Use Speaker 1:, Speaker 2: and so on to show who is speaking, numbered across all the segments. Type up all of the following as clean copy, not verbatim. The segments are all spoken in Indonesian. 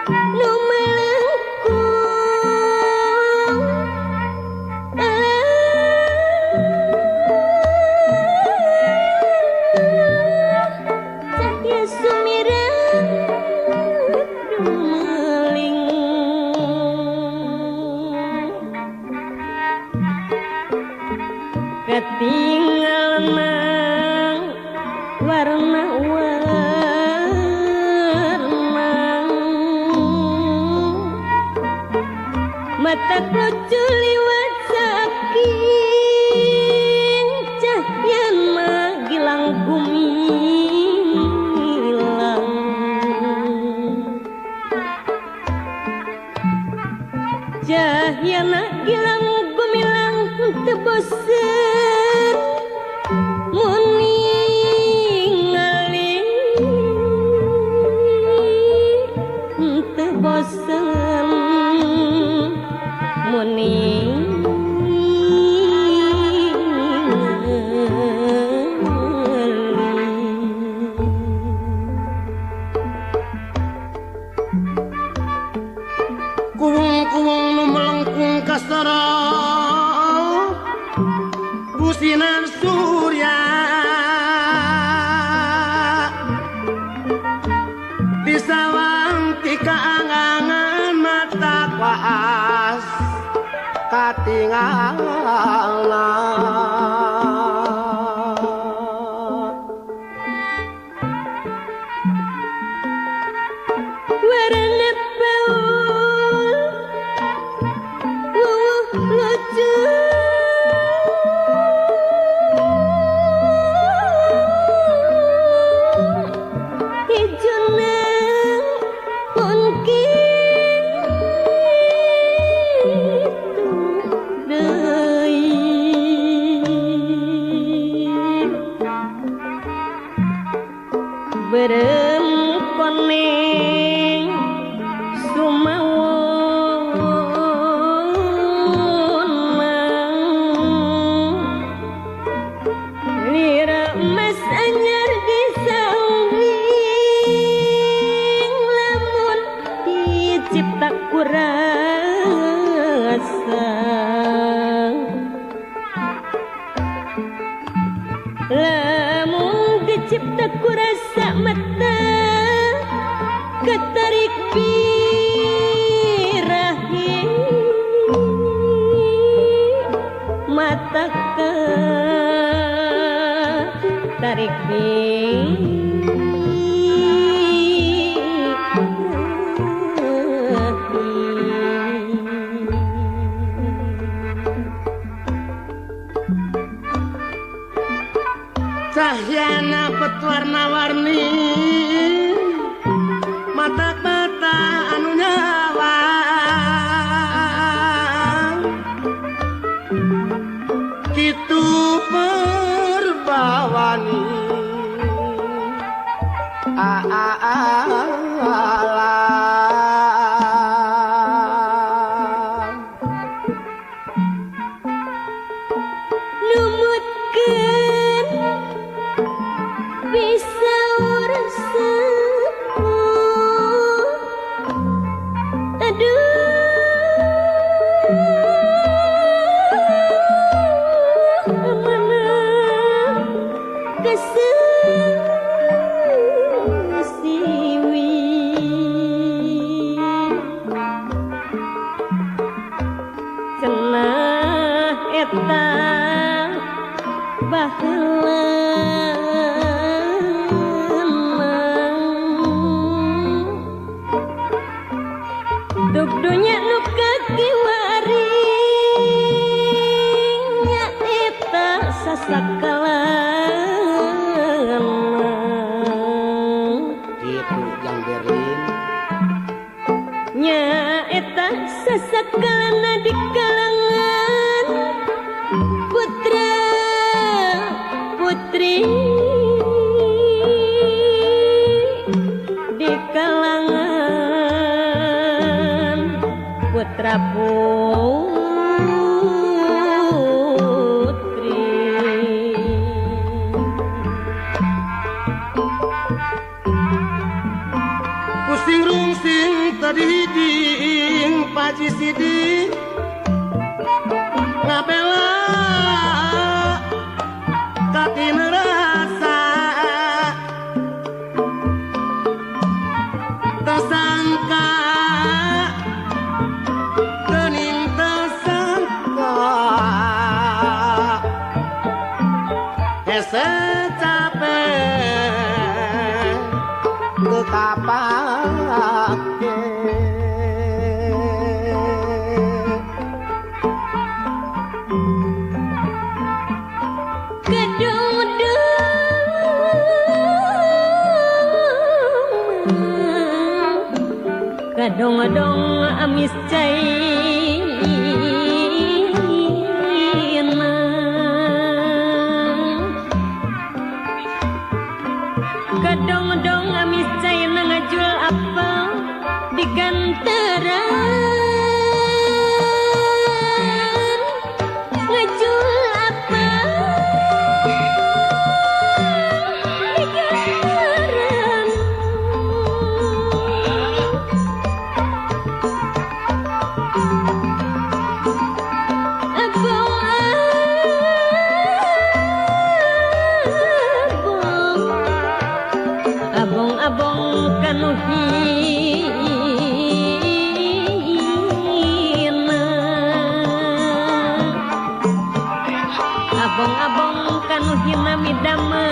Speaker 1: nu melengkung cahya sumireng dumeling ketinggal nang warna-warna mata lucu liwat saking cahyana gilang gumilang cahyana gilang gumilang teu bosen mun ningali teu bosen mun
Speaker 2: kuwung-kuwung nu melengkung kastara businan surya disawanti kaangangan mata kuas katinggalan
Speaker 1: warna paul lucu hijau pun kitu deui berem koneng sumawon lira emas anyar disangling lamun dicipta kurasa lamun dicipta kurasa mata ketarik birahi mata ketarik
Speaker 2: cahyana petwarna-warni mata-mata anu nyawang kitu perbawani alam
Speaker 1: numutkeun bisa ursepu aduh mana kesusiwi cenah eta baheula dugdunya nu kakiwaring nya eta sasakalan
Speaker 2: gitu yang Berlin
Speaker 1: nya eta sasakalana di kalangan putra putri di kalangan putra putri
Speaker 2: pusing rungsing tadi hiding paji sidi ngabela kati nerasa tersangka kening tersangka ese capek kekapake
Speaker 1: kadong-kadong amis cai kadong-kadong amis cai ngajul apa di gantaran ngajul apa di gantaran abong kanuhina abong kanuhina midama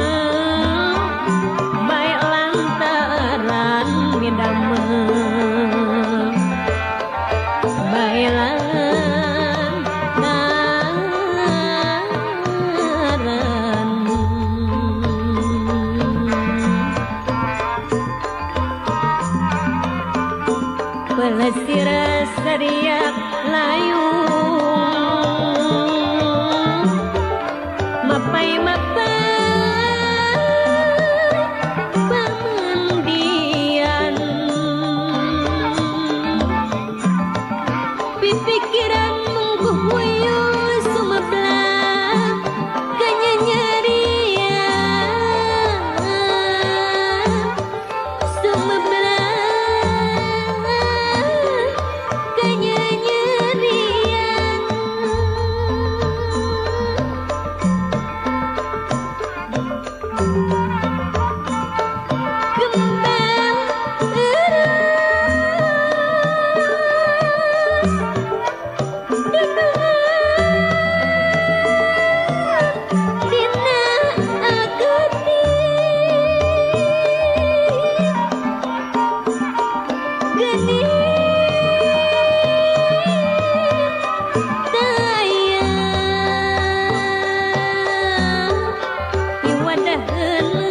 Speaker 1: baik lantaran midama baik lantaran pelesir sariak layung mapai pamandian pipikiran mungkuh wayu sumeblah kanyanyarian sumeblah kanyanyarian kembang dina agati geni tayang iwadahna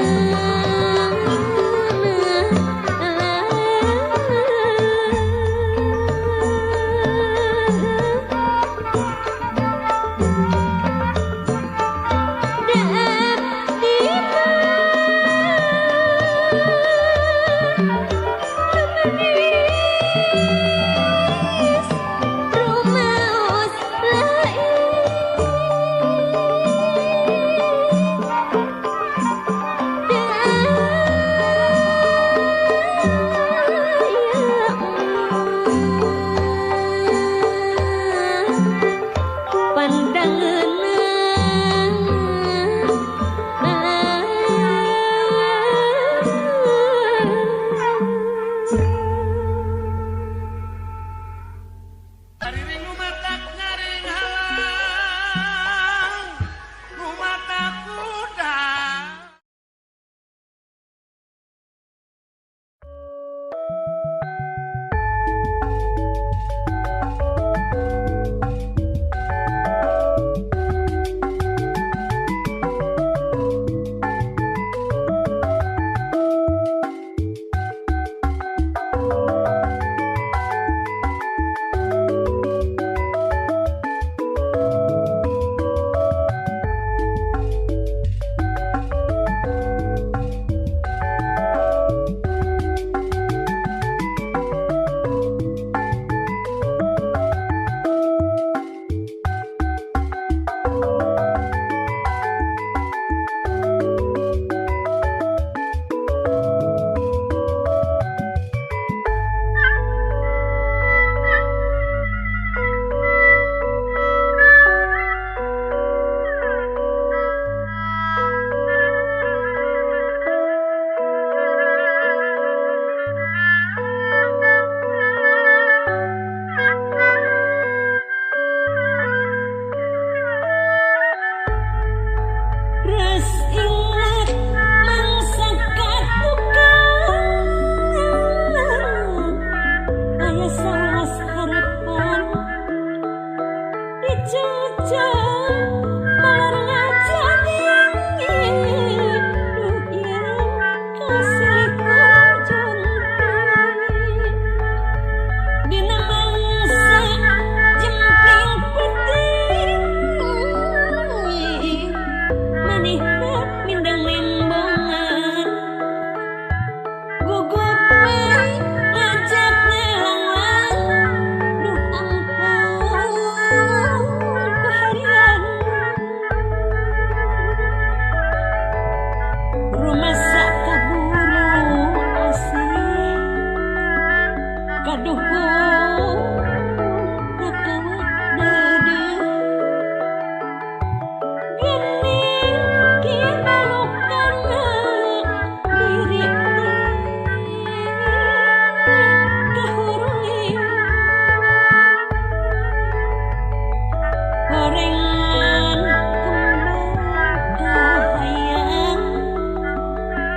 Speaker 1: kaduhung rakawat deudeuh gening kinalukana diri kahuruing gorengan kembang kahayang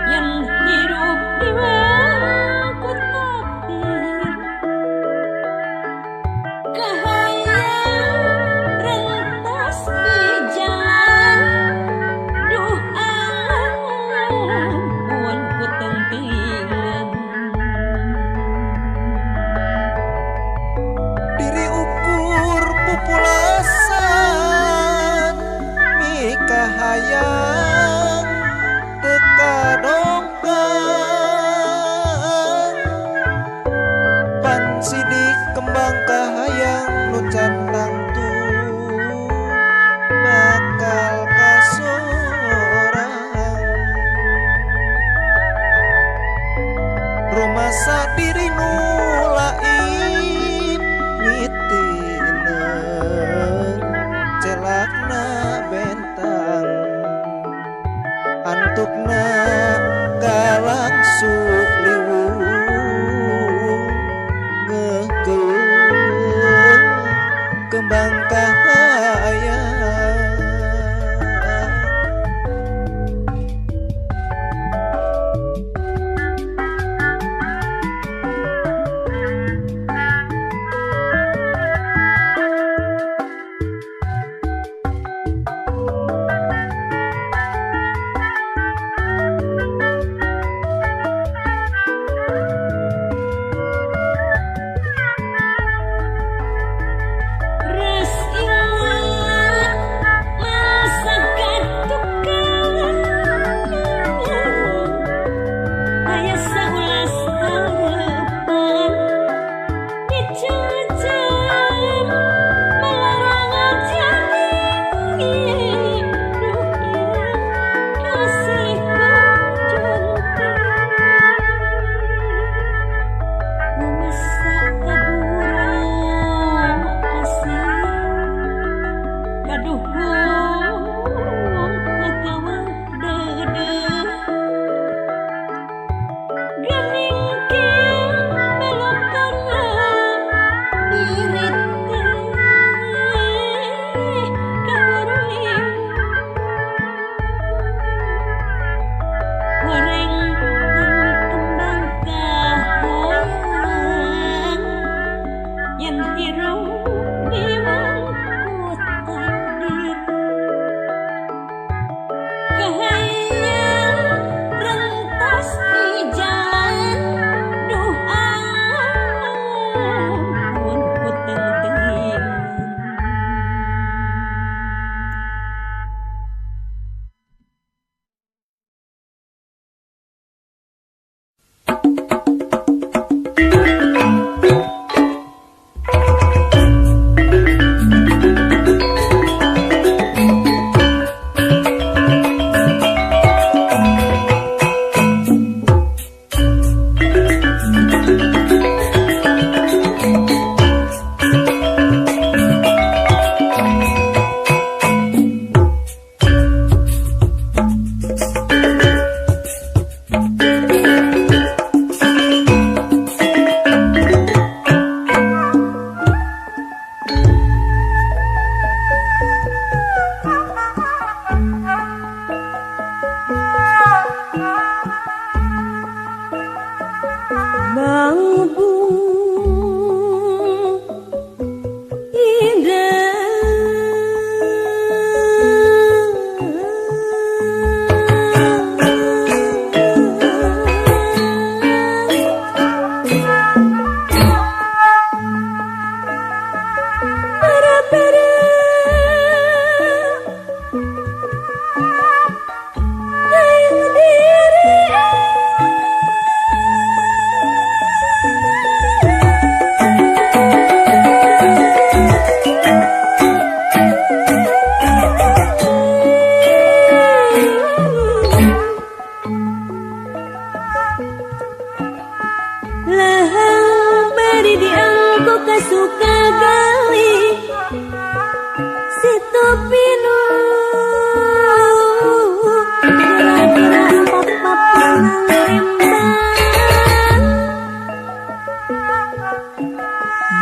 Speaker 1: yang hidup di bangku takdir kahayang rentas di jalan duh awan ku tengtingan
Speaker 3: diri ukur pupulasan mikah hayang teka dongkang pan sidik kembang kahayang nu cantang tu bakal kasorang rumasa diri nu lain nitinen celakna bentang antukna galang suliwung ngeukeung kembang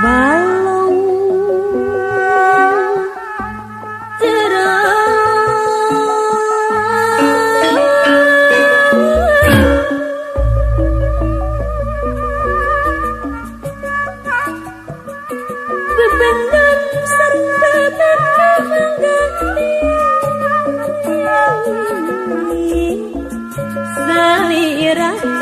Speaker 1: balong bebendan serta tanda mengganti saliraku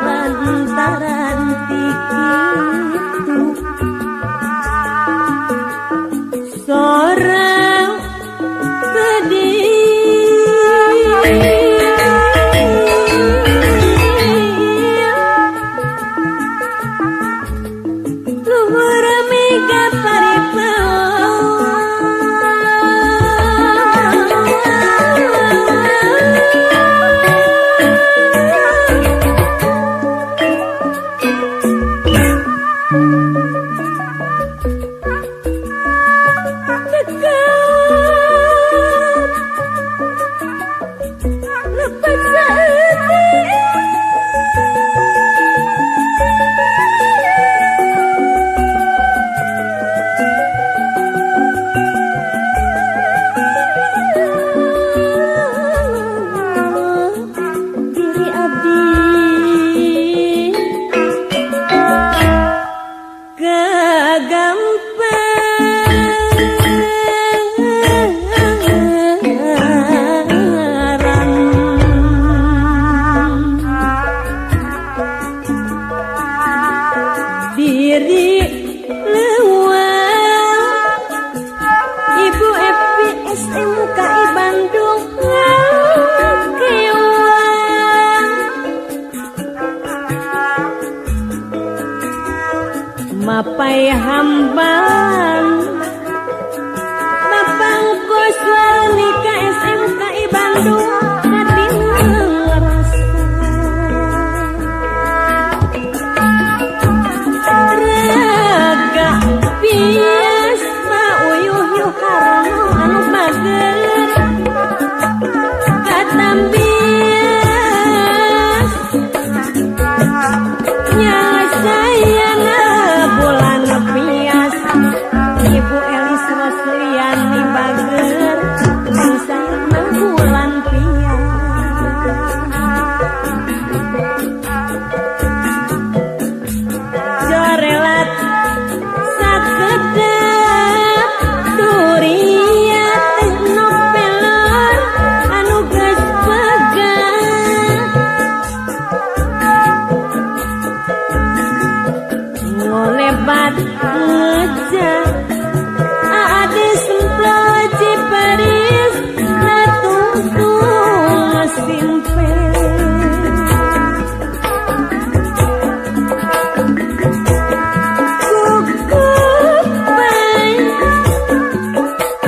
Speaker 1: lantaran tikitu seorang luhur mega diri abdi kegamperan diri leuweung Ibu Epi SMKI Bandung ngakieuan mapai hambalan Bapangkos Walika SMKI Bandung katinang rasa raga pias pauyuh yuharno anu mager katambias nyasayana bulan pias Ibu Elis Rosliani bager misalna bulan pias jorelat sakedap duriat teh nopeler anu geus pegat ngolebat ngejak ade semploji paris natungtung simpe cukup baik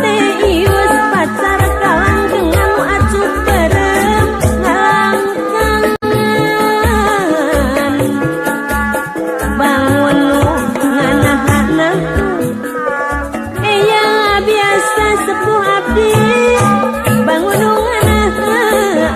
Speaker 1: teh ius pacar kalang dengan acuh berem ngalangkangan bangun nganah-nganah yang biasa sepuh abdi bangun nganah-nganah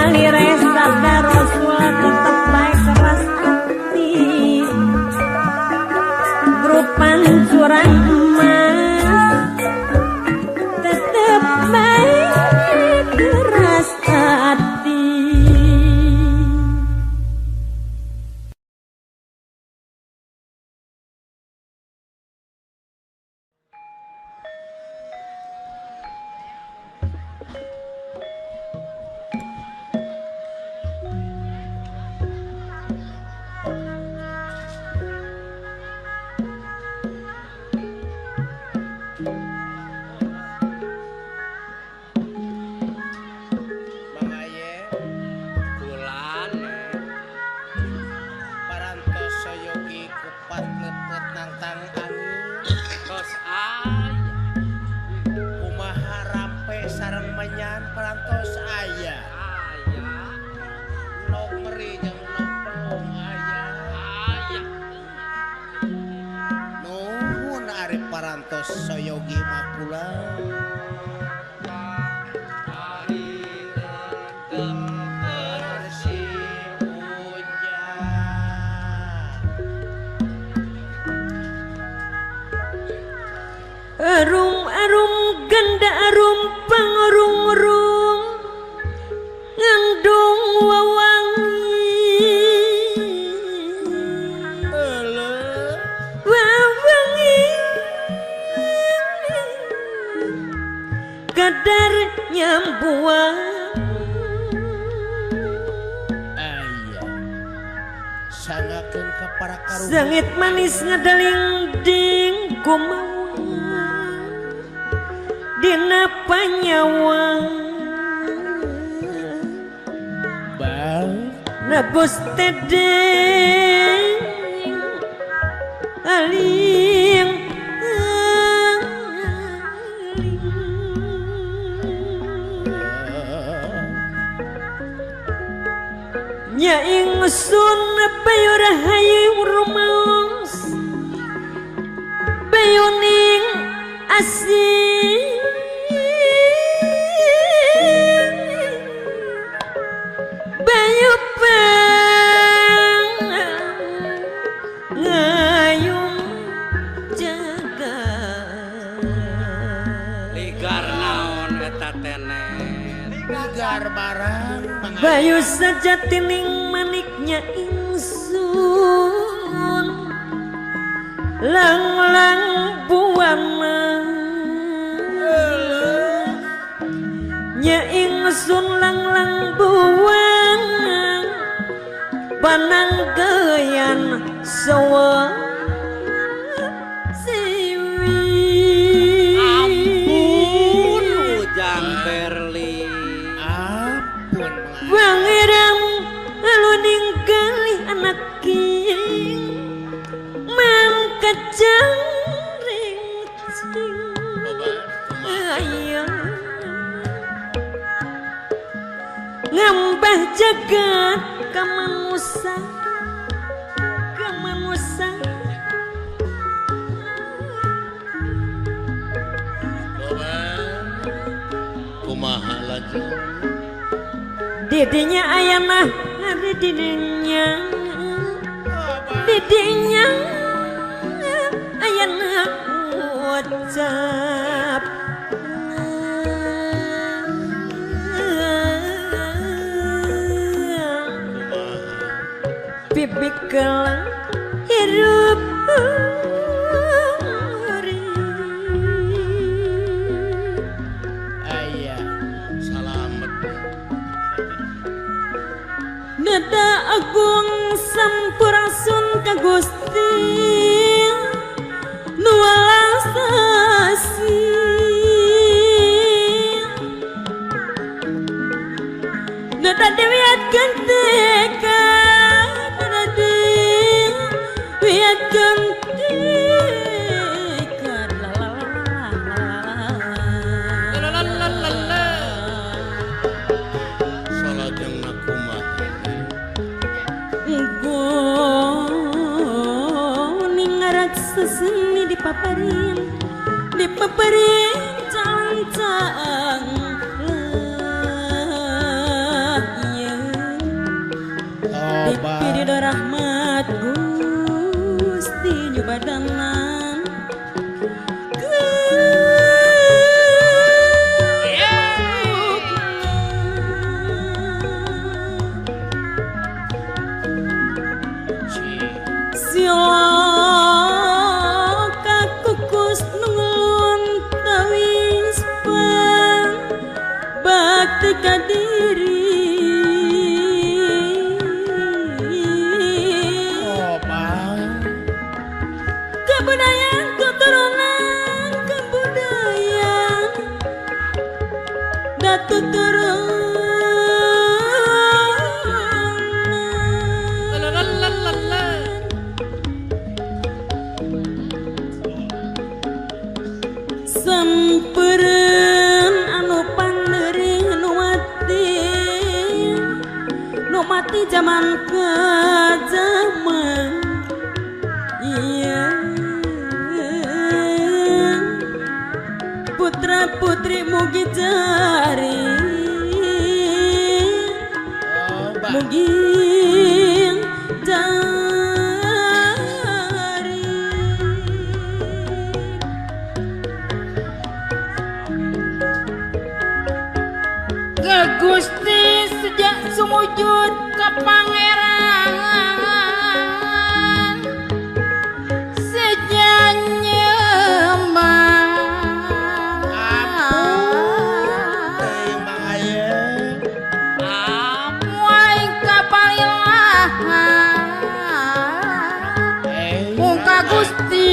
Speaker 1: ningali resa Rasul tetep bae keras hati grup pancuran emas tetep bae keras hati.
Speaker 2: Parantos soyogi makula
Speaker 1: Arum-arum ganda arum pangrung-rung ngandung wawangi kadar nyambuang
Speaker 2: aya sangakeun ka para karuhun
Speaker 1: sengit manis ngadaling ding kumawa dina panyawang
Speaker 2: bang
Speaker 1: nebus tedeng aling nya ingsun bayu rahayu rumaos bayuning asih bayu pang ngayung jagat
Speaker 4: ligar naon eta tenet
Speaker 2: ligar barang
Speaker 1: bayu sajatining maniknya ingsun lang-lang buana nya ingsun lang-lang buana pananggayan sawa siwi
Speaker 4: ampun ujang Berli
Speaker 2: ampun
Speaker 1: Pangeran lalu ninggalih anak king mangkacang ringcing ayam ngambah jagat kamanusa
Speaker 2: kumaha lagi
Speaker 1: didinya ayana hari didinya ayana ucap bibik kelang hirup
Speaker 2: aya salamet
Speaker 1: nada agung sampurasun ka Gusti nualasasi nada dewiat ganteka wiat ganteka
Speaker 2: salajeng nakumaha
Speaker 1: seseni dipaparin cancang bakti kadiri kebudayaan keturunan kebudayaan datu turun sempereun anu pandeuring nu mati zaman ke zaman iya putra putri mugi jari mugi jari Gusti sejak sumujud ke pangeran sejak nyembah amuai kapalilahan muka Gusti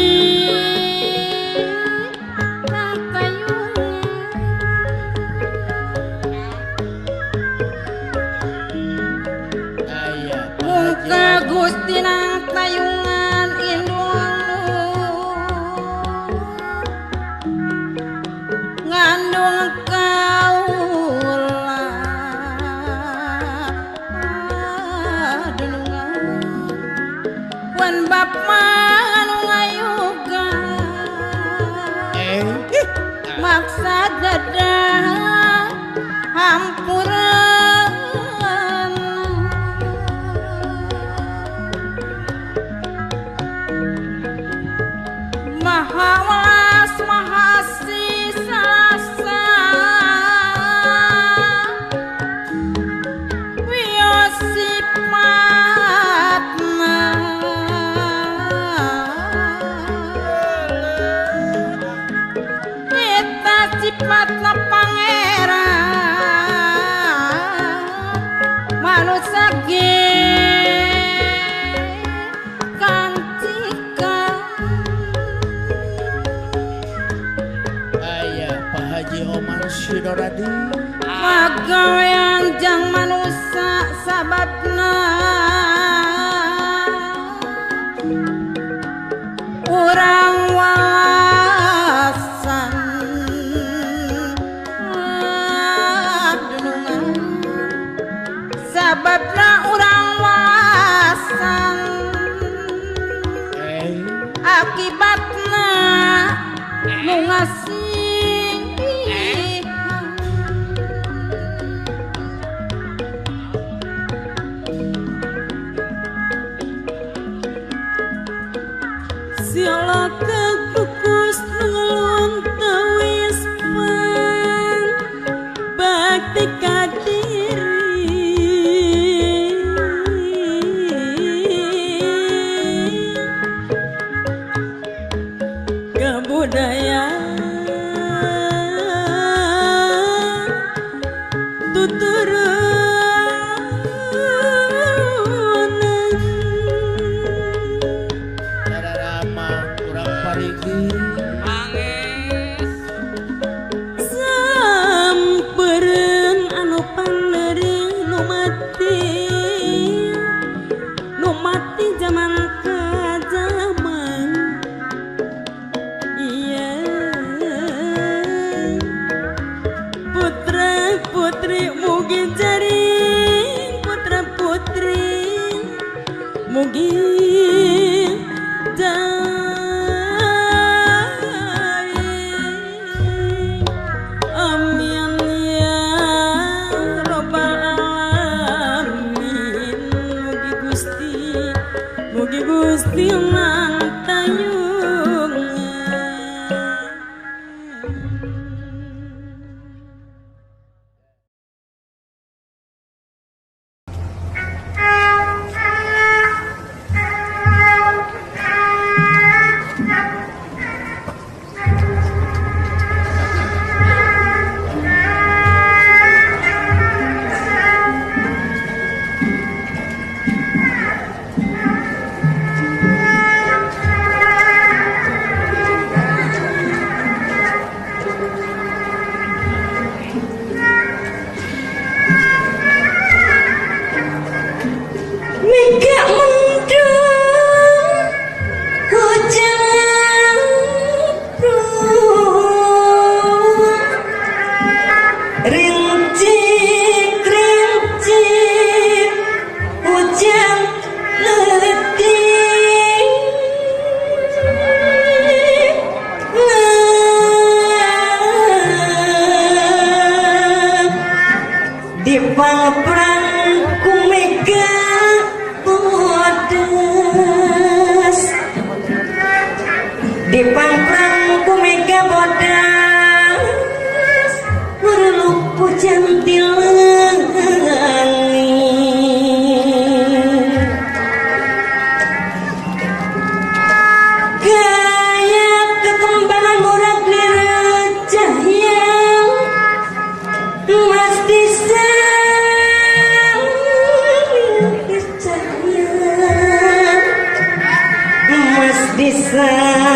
Speaker 1: Gusti nang tayungan indung ngandung kaula dunungan wan bapa anu ngayuga maksad dadah hampura Mahawas mahasi sasa wiosipatna kita sipatna pangeran manusia
Speaker 2: Sidoradi
Speaker 1: pagawean jang manusia sababna urang wawasan dunungan sababna urang wawasan akibatna nu ngasih siala kekukus ngelon tawispan bakti kadiri kebudayaan tuturun sampereun anu pandeuring nu mati zaman ke zaman iya putra putri mugi di pangprang ku mega bodas di pangprang ku mega bodas merluku jantilangi gaya ketembalan murah cahya mas disang cahya mas disang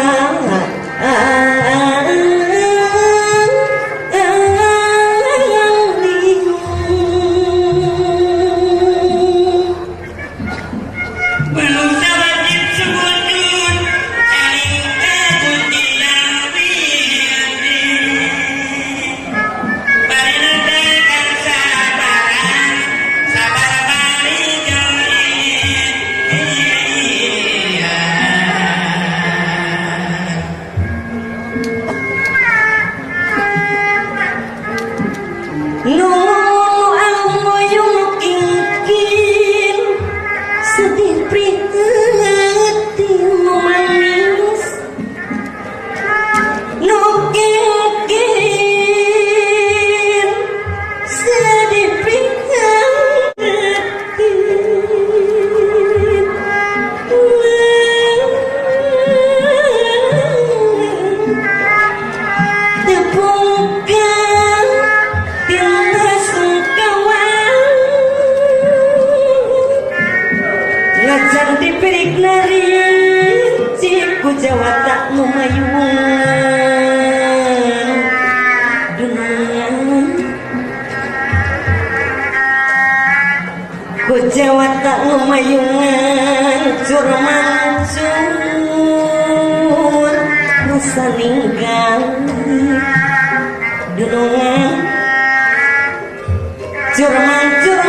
Speaker 1: Jawa tak memayungan dunungan ku Jawa tak memayungan cur mancur rasa ninggal dunungan cur mancur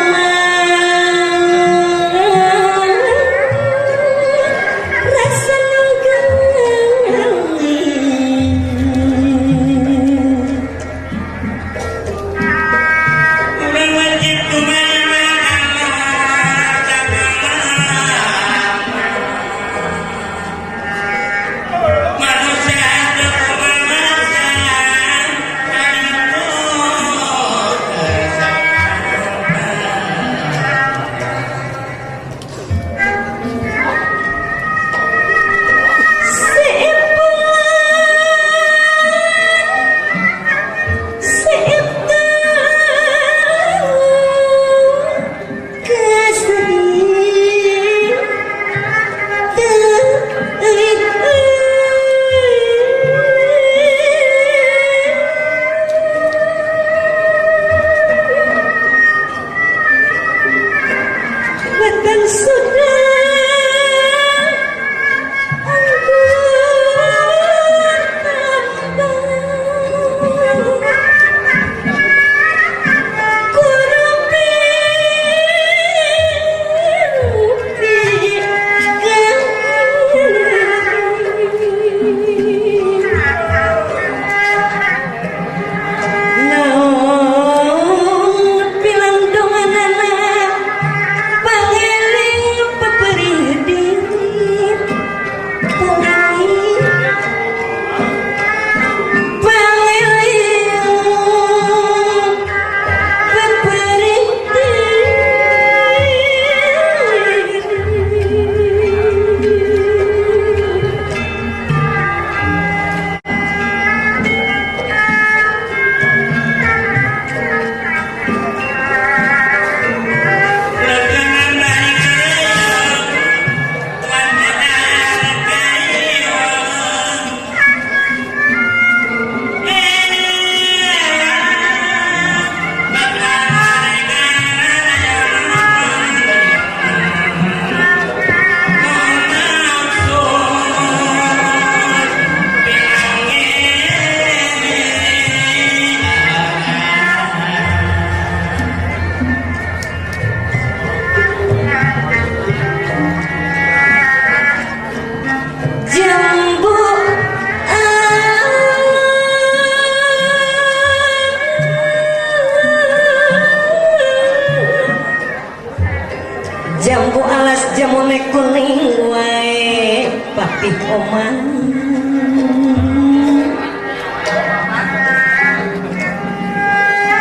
Speaker 1: jamune kuning wae papih oman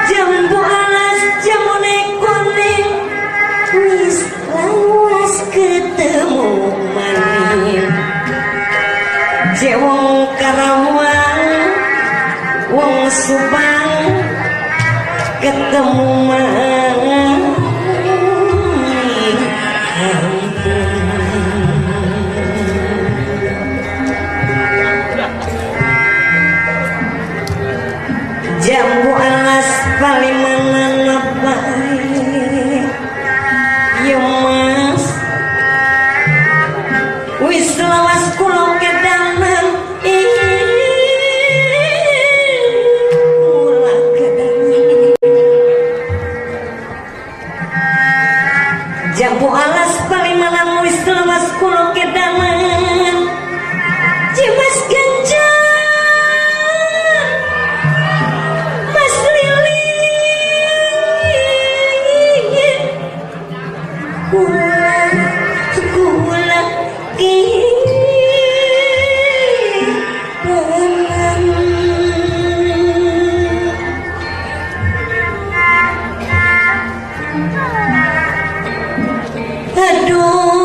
Speaker 1: jambu alas jamune kuning wis lawas ketemu maning jewong Karawang wong Subang ketemu maning jambu alas palimanan baik ya mas wis lawas kula kedanan ulah kedanan jambu alas palimanan wis lawas kula kedanan Cimas Ganjar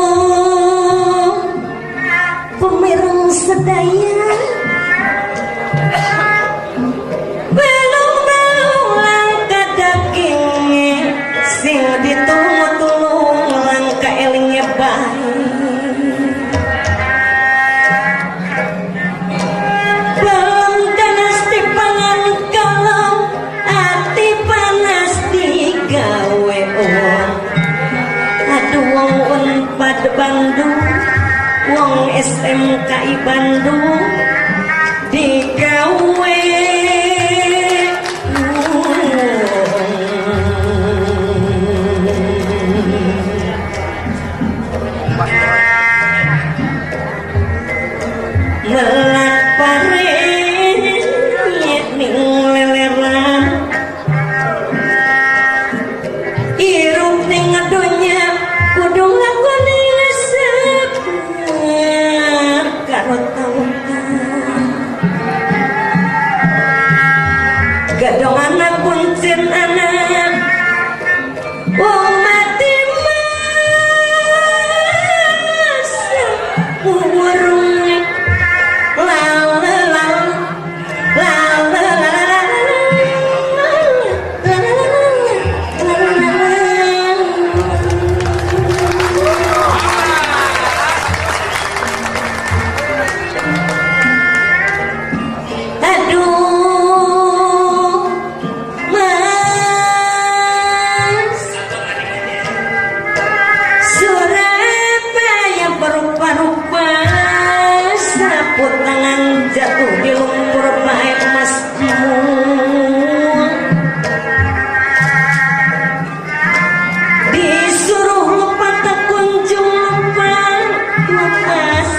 Speaker 1: aduh pemireng sedaya belum langkah dagingnya sing ditulung langkah elingnya baik belum ganas dipangan kalau hati panas digawe uang aduh wong Unpad Bandung wong SMKI Bandung digawe melat pare ning leleran irup ning donya kudu ngakoni resep karo taun gadong anak kuncin anak wong mati mas warung jatuh di lumpur baik masmu disuruh lupa tak kunjung lupa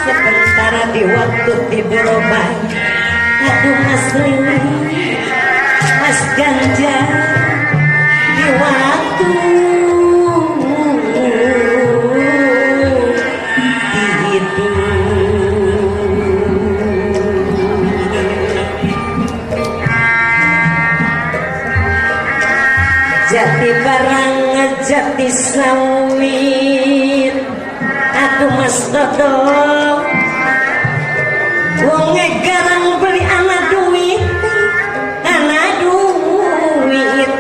Speaker 1: sebentar di waktu tidur baik aduh mas Lili mas Ganjar di waktu jati barang jati sawit aduh mas Dodo wong garang beli anak duit beli anak duit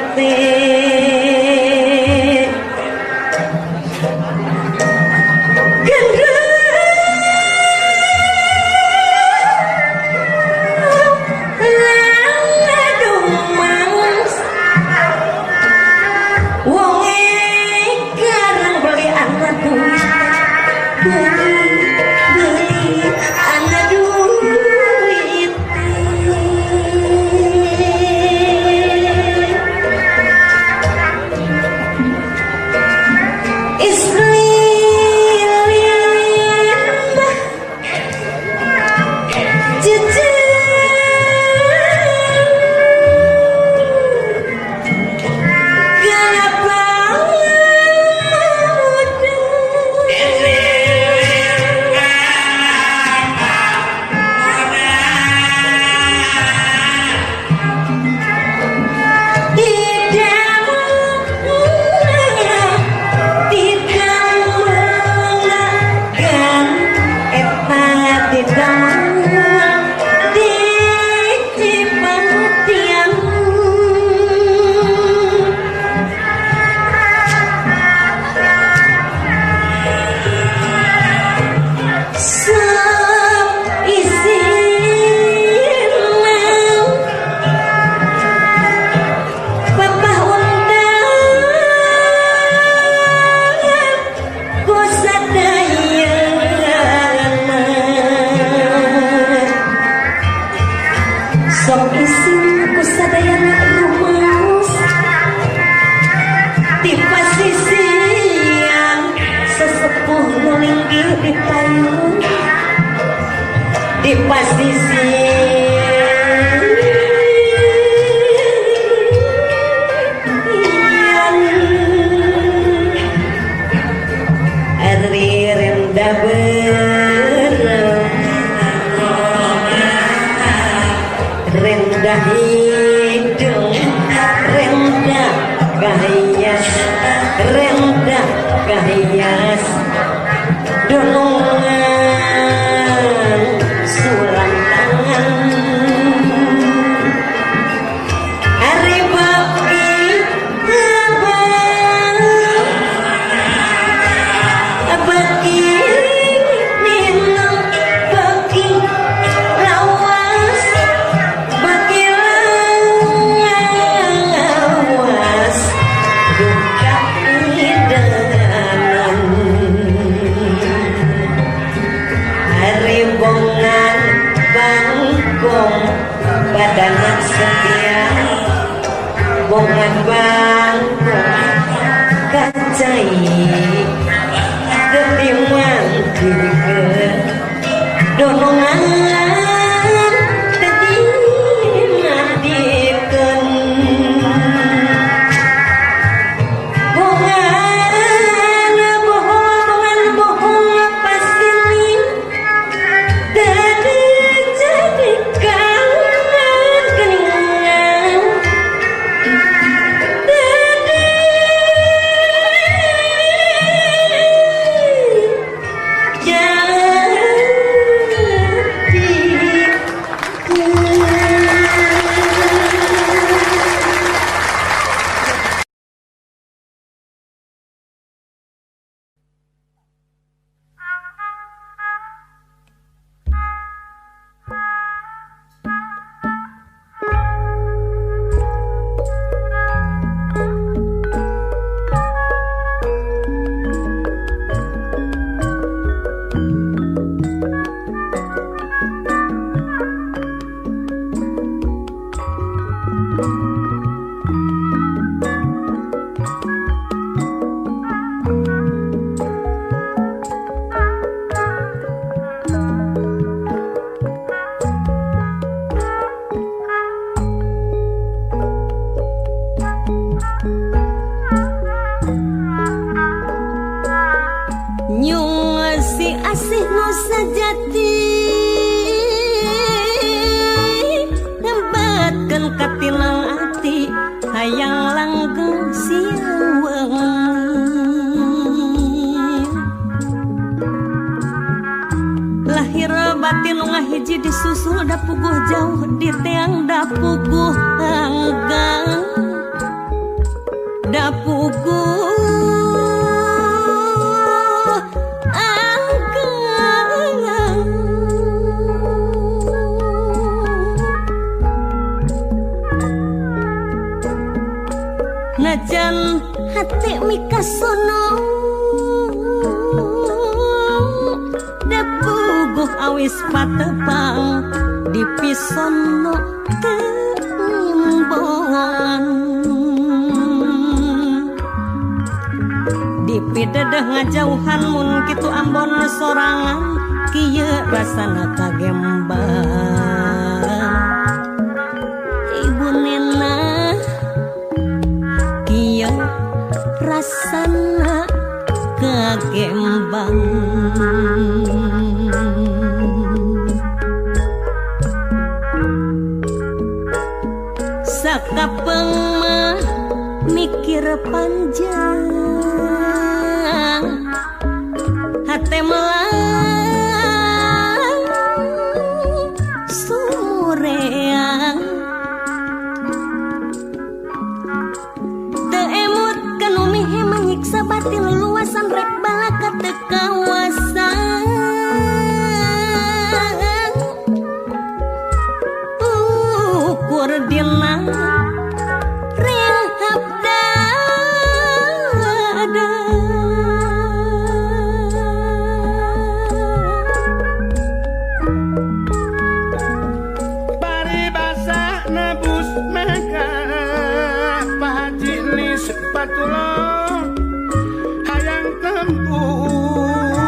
Speaker 5: di pasisir Ari rendah rendah hidung rendah gahias rendah gahias donongan suram tangan hari baki baki minum baki lawas baki lawas duka idanan hari bongan bangkong badanak setia bongan bangkong kacai ketiman kiri donongan tadi matikan bongan pasti dari jadi kangen keningan nyung si asih nu sajati nembatkeun katinang ati hayang langgeng siang wengi lahir batin nu ngahiji disusul da puguh jauh di teang da puguh anggang da puguh najan hati mikasono da puguh awis patepang di pisono tembongan di pidedah ngajauhan mun kitu Ambon sorangan kieu rasana kagembang ibu nena kieu rasana kagembang sakapeng mah mikir panjang hate melang sumureang teu emut kanu mihe manyiksa batin luasan rek balaka teu kawasan ukur dina rehab dada
Speaker 2: Paribasa nebus maka pajini sepatulo hayang tempuh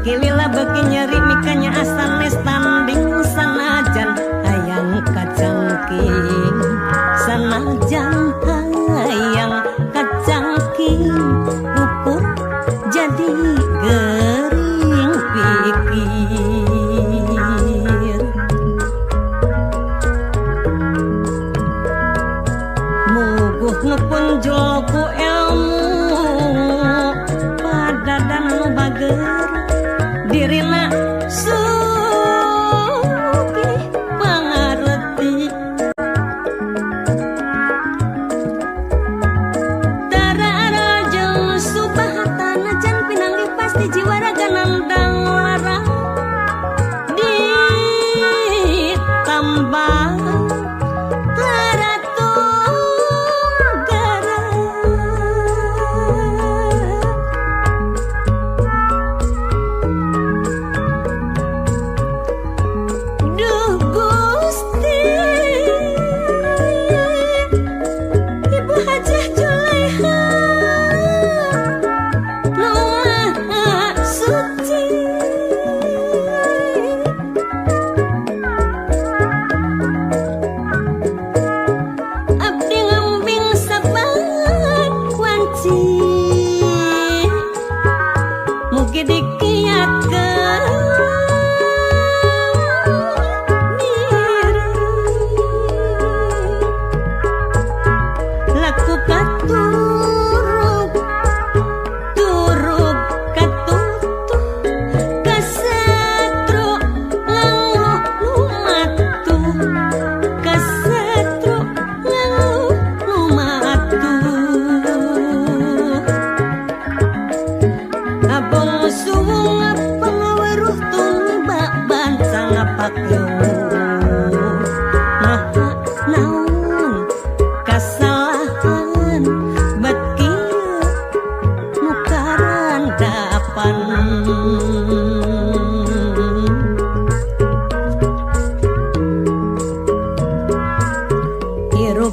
Speaker 5: kilila beki nyeri mikanya asal standing sanajan hayang kacangking sanajan hayang kacangking ukur jadi gering pikir muguh nupun jolku ilmu padadan nu bager dirina sugih pangareti tarara jeung subahatan jan pinanggi pasti jiwa raga nandang larang ditambah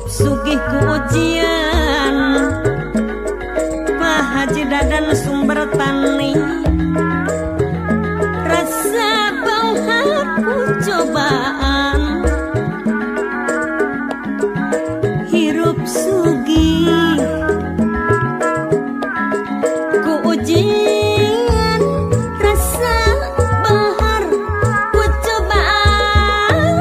Speaker 5: sugih ku ujian Pak Haji Dadan sumber tani rasa banghaku cobaan hirup sugih ku ujian rasa bahar ku cobaan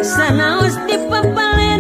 Speaker 5: Sanaos di papale